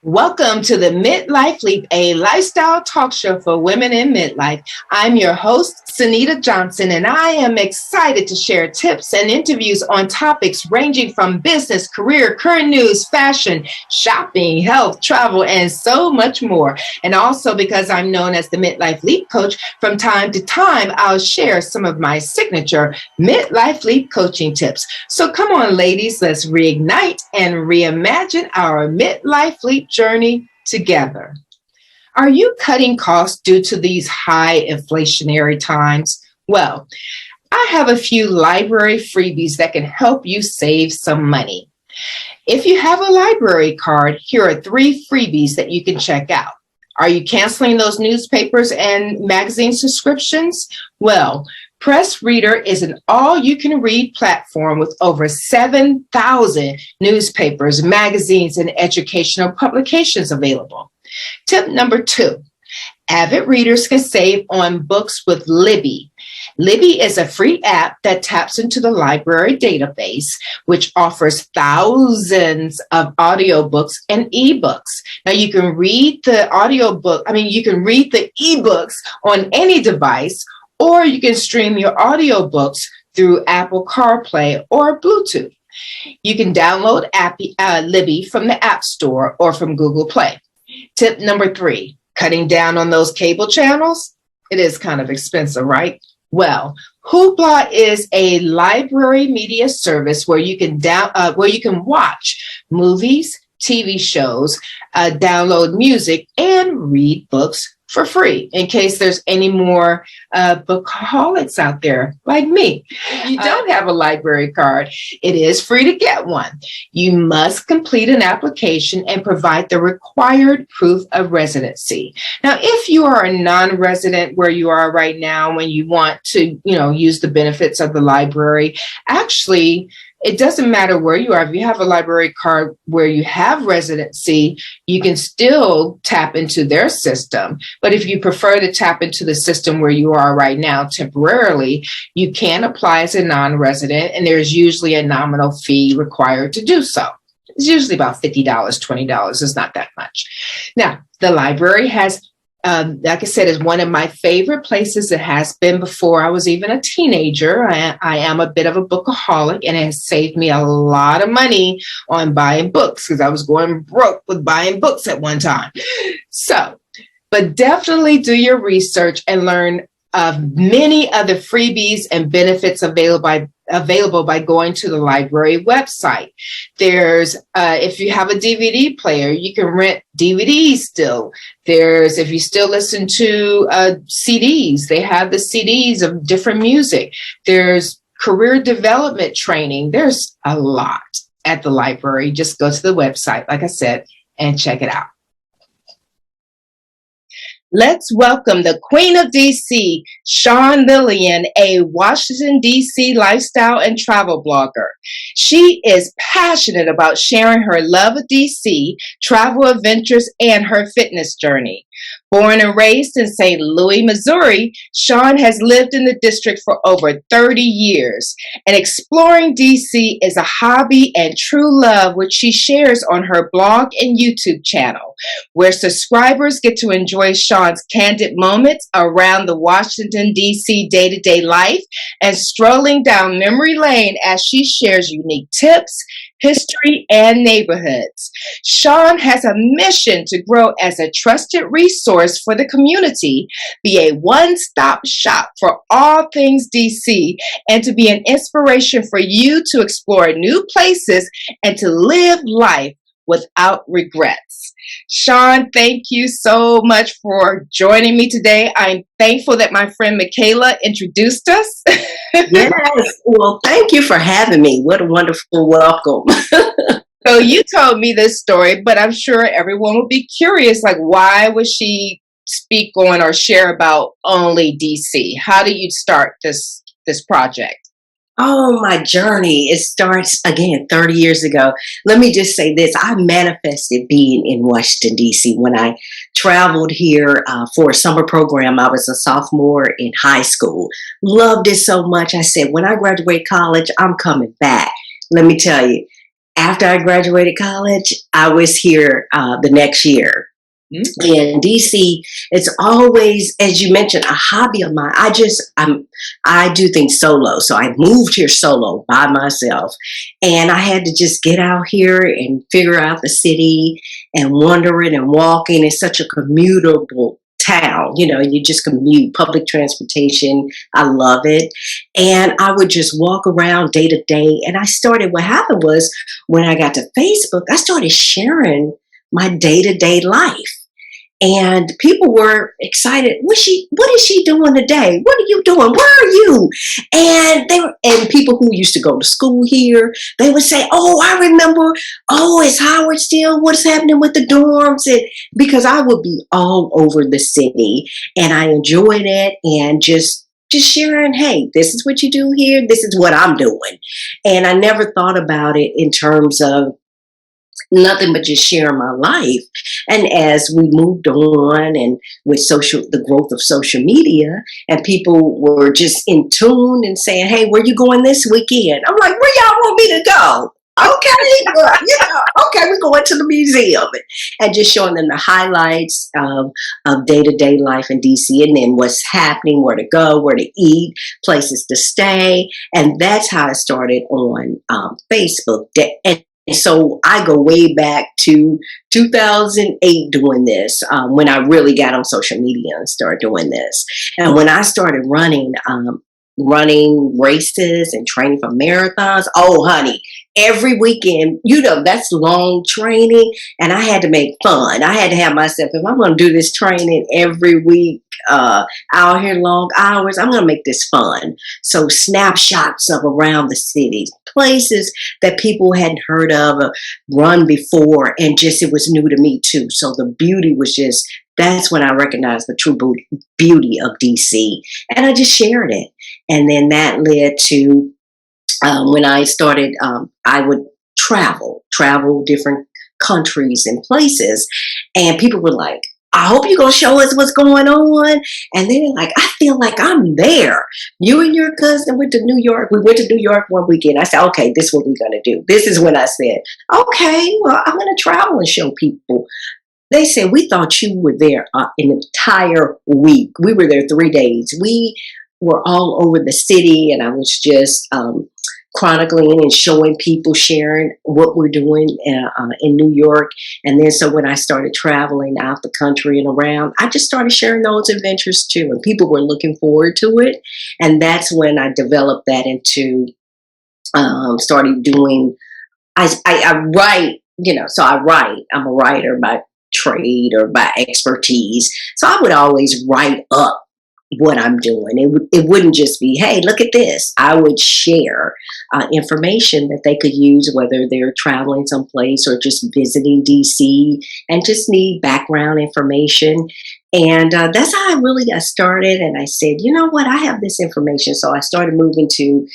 Welcome to the Midlife Leap, a lifestyle talk show for women in midlife. I'm your host, Sunita Johnson, and I am excited to share tips and interviews on topics ranging from business, career, current news, fashion, shopping, health, travel, and so much more. And also because I'm known as the Midlife Leap Coach, from time to time, I'll share some of my signature Midlife Leap coaching tips. So come on, ladies, let's reignite and reimagine our Midlife Leap journey together. Are you cutting costs due to these high inflationary times? Well, I have a few library freebies that can help you save some money. If you have a library card, here are 3 freebies that you can check out. Are you canceling those newspapers and magazine subscriptions? Well, Press Reader is an all-you-can-read platform with over 7,000 newspapers, magazines, and educational publications available. Tip number 2, avid readers can save on books with Libby. Libby is a free app that taps into the library database, which offers thousands of audiobooks and ebooks. Now you can read the ebooks on any device, or you can stream your audiobooks through Apple CarPlay or Bluetooth. You can download Libby from the App Store or from Google Play. Tip number 3, cutting down on those cable channels. It is kind of expensive, right? Well, Hoopla is a library media service where you can watch movies, TV shows, download music, and read books for free, in case there's any more bookaholics out there like me. If you don't have a library card, it is free to get one. You must complete an application and provide the required proof of residency. Now, if you are a non-resident where you are right now, when you want to, use the benefits of the library, actually, it doesn't matter where you are. If you have a library card where you have residency, you can still tap into their system. But if you prefer to tap into the system where you are right now temporarily, you can apply as a non-resident, and there's usually a nominal fee required to do so. It's usually about $50, $20. It's not that much. Now, the library has like I said, is one of my favorite places. It has been before I was even a teenager. I am a bit of a bookaholic, and it has saved me a lot of money on buying books because I was going broke with buying books at one time. But definitely do your research and learn of many other freebies and benefits available by going to the library website. There's, if you have a DVD player, you can rent DVDs still. If you still listen to CDs, they have the CDs of different music. There's career development training. There's a lot at the library. Just go to the website, like I said, and check it out. Let's welcome the Queen of DC, Shawn Lillian, a Washington, D.C. lifestyle and travel blogger. She is passionate about sharing her love of D.C., travel adventures, and her fitness journey. Born and raised in St. Louis, Missouri, Shawn has lived in the district for over 30 years. And exploring D.C. is a hobby and true love, which she shares on her blog and YouTube channel, where subscribers get to enjoy Shawn's candid moments around the Washington, D.C. day-to-day life and strolling down memory lane as she shares unique tips, history, and neighborhoods. Shawn has a mission to grow as a trusted resource for the community, be a one-stop shop for all things DC, and to be an inspiration for you to explore new places and to live life without regrets. Shawn, thank you so much for joining me today. I'm thankful that my friend Michaela introduced us. Yes. Well, thank you for having me. What a wonderful welcome. So you told me this story, but I'm sure everyone will be curious, like, why would she speak on or share about only DC? How did you start this project? Oh, my journey. It starts again 30 years ago. Let me just say this. I manifested being in Washington, D.C. when I traveled here for a summer program. I was a sophomore in high school. Loved it so much. I said, when I graduate college, I'm coming back. Let me tell you, After I graduated college, I was here the next year. Mm. In DC, it's always, as you mentioned, a hobby of mine. I do things solo. So I moved here solo by myself. And I had to just get out here and figure out the city and wandering and walking. It's such a commutable town. You just commute, public transportation. I love it. And I would just walk around day to day. And what happened was when I got to Facebook, I started sharing my day to day life. And people were excited. What is she doing today? What are you doing? Where are you? And people who used to go to school here, they would say, "Oh, I remember. Oh, is Howard still? What's happening with the dorms?" And because I would be all over the city, and I enjoyed it, and just sharing, hey, this is what you do here. This is what I'm doing. And I never thought about it in terms of nothing but just sharing my life. And as we moved on and with the growth of social media, and people were just in tune and saying, "Hey, where you going this weekend?" I'm like, "Where y'all want me to go?" Okay, well, okay, we're going to the museum, and just showing them the highlights of day-to-day life in DC, and then what's happening, where to go, where to eat, places to stay. And that's how I started on Facebook. And so I go way back to 2008 doing this, when I really got on social media and started doing this. And when I started running races and training for marathons, oh, honey, every weekend, that's long training. And I had to make fun. I had to have myself, if I'm going to do this training every week, out here long hours, I'm going to make this fun. So snapshots of around the cities, places that people hadn't heard of or run before. And just, it was new to me too. So the beauty was that's when I recognized the true beauty of DC. And I just shared it. And then that led to when I started, I would travel different countries and places. And people were like, "I hope you're going to show us what's going on." And they're like, "I feel like I'm there. You and your cousin went to New York. We went to New York one weekend." I said, "Okay, this is what we're going to do." This is when I said, "Okay, well, I'm going to travel and show people." They said, "We thought you were there an entire week." We were there 3 days. We were all over the city, and I was just chronicling and showing people, sharing what we're doing in New York. And then so when I started traveling out the country and around, I just started sharing those adventures too. And people were looking forward to it. And that's when I developed that into, started doing, I write, so I write. I'm a writer by trade or by expertise. So I would always write up what I'm doing. It wouldn't just be, "Hey, look at this." I would share information that they could use, whether they're traveling someplace or just visiting DC and just need background information. And that's how I really got started. And I said, "You know what? I have this information." So I started moving to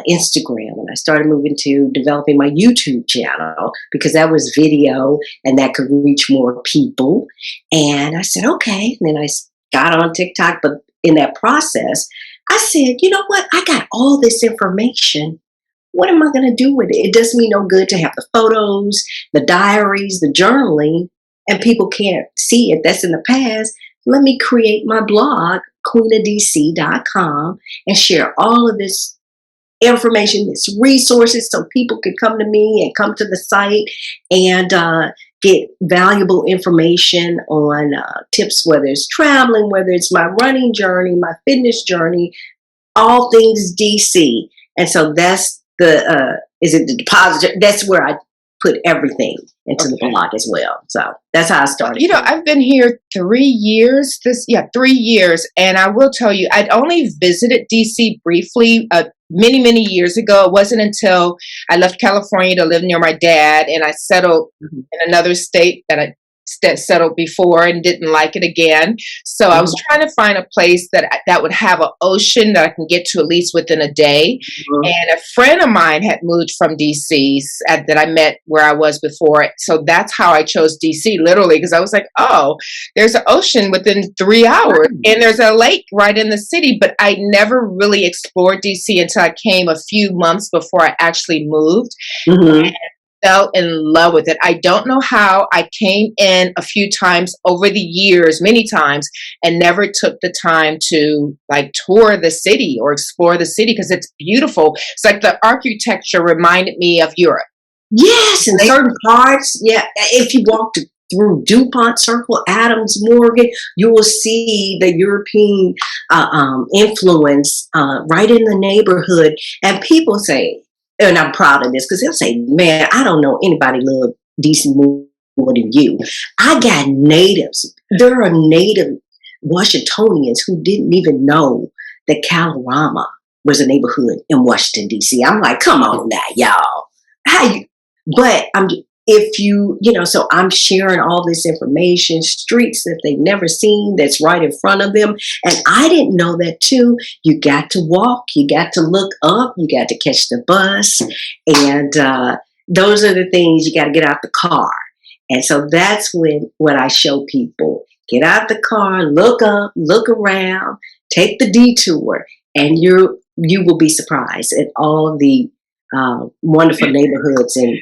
Instagram, and I started moving to developing my YouTube channel because that was video and that could reach more people. And I said, okay. And then I got on TikTok, but in that process, I said, "You know what? I got all this information. What am I going to do with it? It does me no good to have the photos, the diaries, the journaling, and people can't see it. That's in the past. Let me create my blog, queenofdc.com, and share all of this information, this resources, so people could come to me and come to the site and get valuable information on tips, whether it's traveling, whether it's my running journey, my fitness journey, all things DC." And so that's the deposit. That's where I put everything into the blog as well. So that's how I started. I've been here 3 years. 3 years. And I will tell you, I'd only visited DC briefly many, many years ago. It wasn't until I left California to live near my dad and I settled in another state that I that settled before and didn't like it again. So I was trying to find a place that would have an ocean that I can get to at least within a day. Mhm. And a friend of mine had moved from DC that I met where I was before. So that's how I chose DC, literally, because I was like, oh, there's an ocean within 3 hours and there's a lake right in the city. But I never really explored DC until I came a few months before I actually moved. Mhm. Fell in love with it. I don't know how. I came in a few times over the years, many times, and never took the time to like tour the city or explore the city because it's beautiful. It's like the architecture reminded me of Europe. Yes, in Right? certain parts. Yeah, if you walk through DuPont Circle, Adams Morgan, you will see the European influence right in the neighborhood. And people say, and I'm proud of this because they'll say, "Man, I don't know anybody love DC more than you." I got natives. There are native Washingtonians who didn't even know that Calorama was a neighborhood in Washington D.C. I'm like, come on now, y'all. How you? But if so I'm sharing all this information, streets that they've never seen that's right in front of them. And I didn't know that too. You got to walk, you got to look up, you got to catch the bus. And those are the things you got to get out the car. And so that's what I show people. Get out the car, look up, look around, take the detour, and you will be surprised at all the wonderful neighborhoods and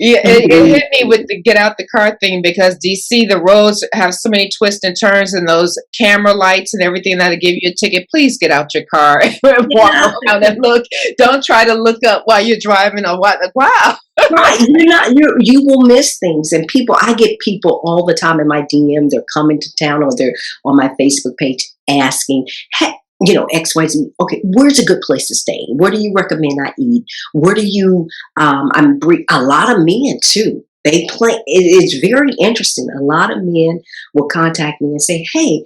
Yeah, it hit me with the get out the car thing because DC, the roads have so many twists and turns and those camera lights and everything that'll give you a ticket. Please get out your car and walk yeah, around and look. Don't try to look up while you're driving or what. Like, wow. right. You will miss things. And I get people all the time in my DM. They're coming to town or they're on my Facebook page asking, hey, XYZ. Okay, where's a good place to stay? Where do you recommend I eat? Where do you? A lot of men too. They play. It's very interesting. A lot of men will contact me and say, "Hey,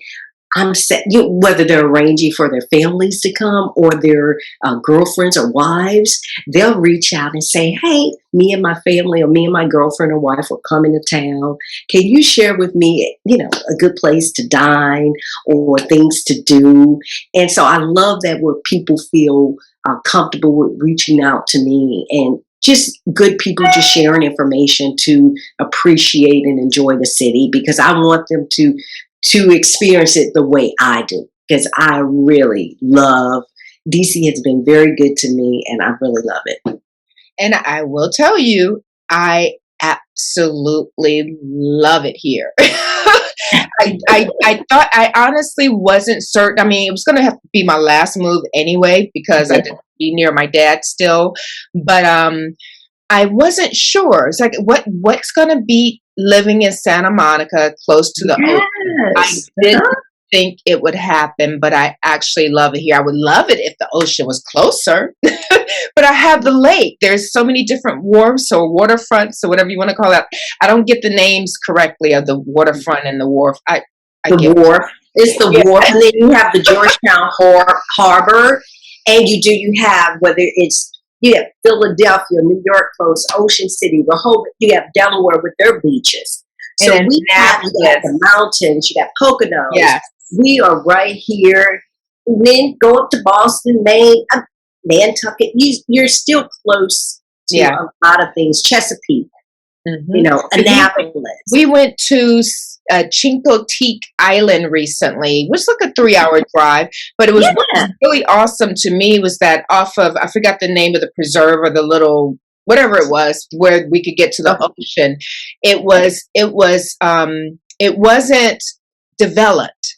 I'm set." Whether they're arranging for their families to come or their girlfriends or wives, they'll reach out and say, "Hey, me and my family, or me and my girlfriend or wife are coming to town. Can you share with me, a good place to dine or things to do?" And so I love that where people feel comfortable with reaching out to me and just good people just sharing information to appreciate and enjoy the city because I want them to experience it the way I do because I really love DC has been very good to me and I really love it. And I will tell you, I absolutely love it here. I thought I honestly wasn't certain. I mean, it was going to have to be my last move anyway because I didn't be near my dad still. But I wasn't sure. It's like what's going to be living in Santa Monica close to the ocean. I Yes. didn't think it would happen, but I actually love it here. I would love it if the ocean was closer, but I have the lake. There's so many different wharfs or waterfronts or whatever you want to call it. I don't get the names correctly of the waterfront and the wharf. I The get wharf. It's the yeah, wharf. And then you have the Georgetown Harbor. And you have, whether it's, you have Philadelphia, New York close, Ocean City, Rehoboth. You have Delaware with their beaches. and So then you got the mountains, you got Poconos. yes, We are right here. And then go up to Boston, Maine, Nantucket. You're still close to yeah. a lot of things. Chesapeake, Mhm. Annapolis. We went to Chincoteague Island recently, which was like a 3-hour drive, but it was what Yeah. was really awesome to me was that off of, I forgot the name of the preserve or the little, whatever it was, where we could get to the ocean. It wasn't developed,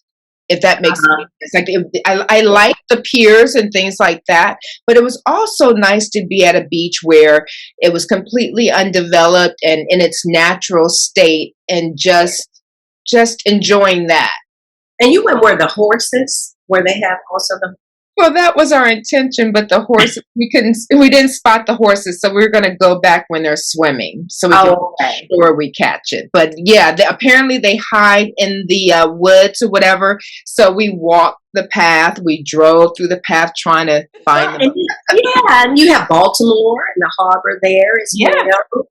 if that makes sense. Like I liked the piers and things like that, but it was also nice to be at a beach where it was completely undeveloped and in its natural state, and just enjoying that. And you went where the horses, where they have also the. Well, that was our intention, but the horses we didn't spot the horses, so we were going to go back when they're swimming, so we can Okay. make sure we catch it. But yeah, apparently they hide in the woods or whatever. So we walked the path, we drove through the path trying to find them. And and you have Baltimore and the harbor there as Yeah. well.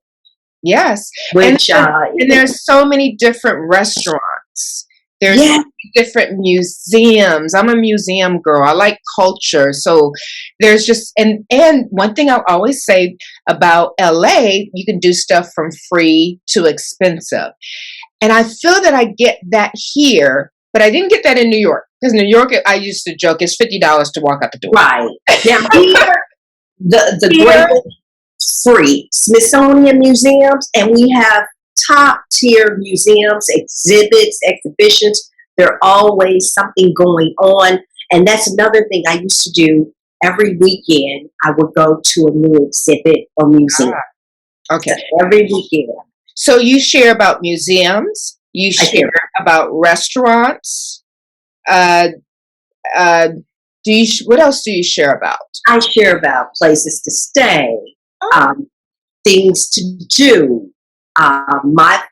Yes. And, which, and there's so many different restaurants. There's yeah, different museums. I'm a museum girl. I like culture. So there's just and one thing I'll always say about LA, you can do stuff from free to expensive. And I feel that I get that here, but I didn't get that in New York. Because New York, I used to joke, it's $50 to walk out the door. right. Now here, the Here, great free Smithsonian museums, and we have top tier museums, exhibits, exhibitions. There always something going on, and that's another thing I used to do. Every weekend, I would go to a new exhibit or museum. okay. So every weekend, So you share about museums, you I share share. about restaurants. Uh, uh, what else do you share about? I share about places to stay, Oh, um, things to do. My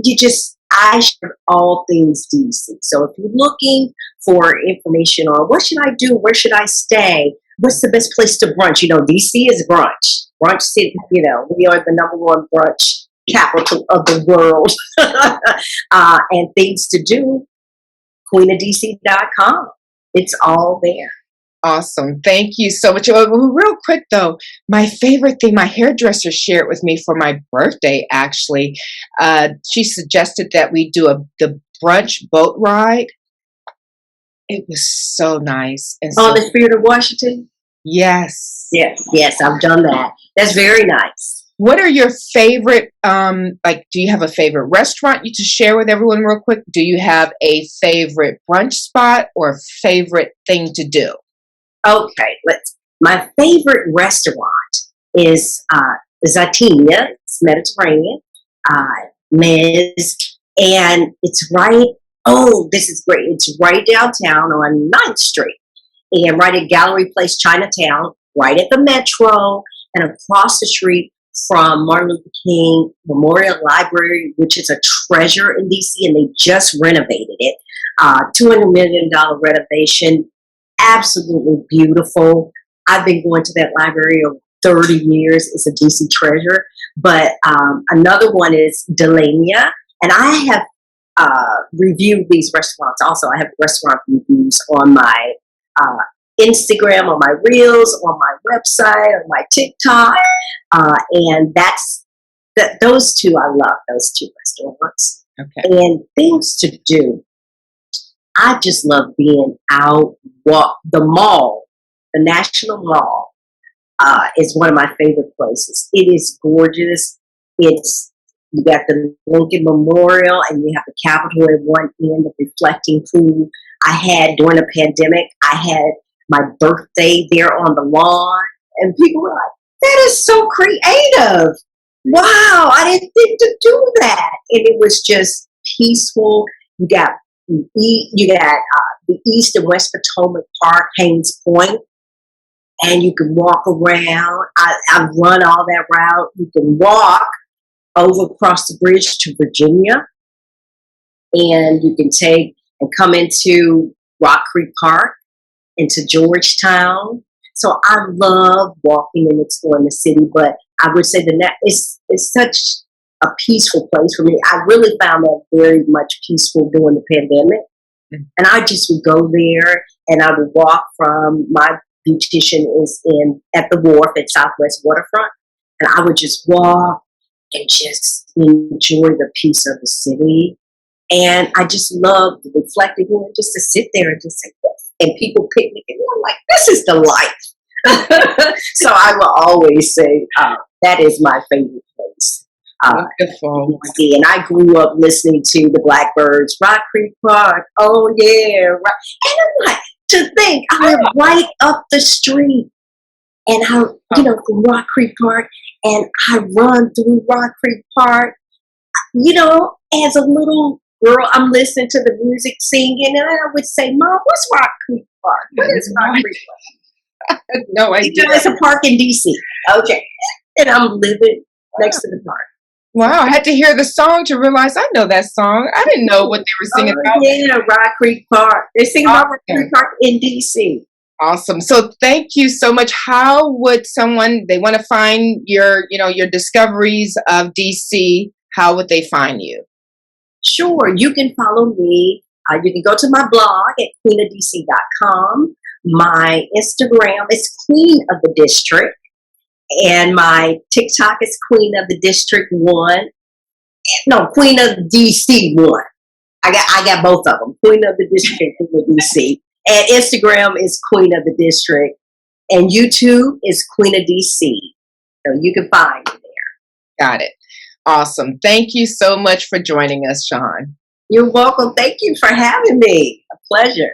you just I share all things DC. So if you're looking for information on what should I do, where should I stay, what's the best place to brunch? You know, DC is brunch, brunch city. You know, we are the number one brunch capital of the world, and things to do. QueenofDC.com. It's all there. awesome. Thank you so much. Real quick though, my favorite thing, my hairdresser shared with me for my birthday, actually. She suggested that we do the brunch boat ride. It was so nice. And On so, the Spirit of Washington. yes. Yes, yes, I've done that. That's very nice. What are your favorite, do you have a favorite restaurant you to share with everyone real quick? Do you have a favorite brunch spot or favorite thing to do? Okay, my favorite restaurant is Zatina. It's Mediterranean, Ms. And it's right, oh, this is great. It's right downtown on 9th Street and right at Gallery Place, Chinatown, right at the Metro and across the street from Martin Luther King Memorial Library, which is a treasure in DC, and they just renovated it. $200 million renovation, absolutely beautiful. I've been going to that library over 30 years. It's a DC treasure. But another one is Delania, and I have reviewed these restaurants. Also, I have restaurant reviews on my Instagram, on my Reels, on my website, on my TikTok, and those two. I love those two restaurants. Okay. And things to do. I just love being out, walk the mall, the National Mall. Is one of my favorite places. It is gorgeous. You got the Lincoln Memorial and you have the Capitol at one end, the reflecting pool. I had during the pandemic, I had my birthday there on the lawn, and people were like, "That is so creative! Wow, I didn't think to do that." And it was just peaceful. You got the East and West Potomac Park, Haynes Point, and you can walk around. I've run all that route. You can walk over across the bridge to Virginia, and you can take and come into Rock Creek Park, into Georgetown. So I love walking and exploring the city, but I would say it's such a peaceful place for me. I really found that very much peaceful during the pandemic. And I just would go there and I would walk from my beautician is at the wharf at Southwest Waterfront. And I would just walk and just enjoy the peace of the city. And I just love reflecting, just to sit there and just say, and people picnicking. And I'm like, this is the life. So I will always say that is my favorite place. Wonderful. And I grew up listening to the Blackbirds, Rock Creek Park. Oh yeah, right. And I'm like, to think I live right up the street, and from Rock Creek Park, and I run through Rock Creek Park. As a little girl, I'm listening to the music, singing, and I would say, "Mom, what's Rock Creek Park? What is Rock Creek Park?" No idea. It's a park in DC. Okay, and I'm living next to the park. Wow, I had to hear the song to realize I know that song. I didn't know what they were singing about. Yeah, Rock Creek Park. They sing about Rock Creek Park in DC. Awesome. So thank you so much. How would someone, they want to find your, your discoveries of DC, how would they find you? Sure, you can follow me. You can go to my blog at queenofdc.com. My Instagram is Queen of the District, and my TikTok is Queen of the District 1. No, Queen of DC 1. I got both of them. Queen of the District and Queen of DC. And Instagram is Queen of the District. And YouTube is Queen of DC. So you can find me there. Got it. Awesome. Thank you so much for joining us, Sean. You're welcome. Thank you for having me. A pleasure.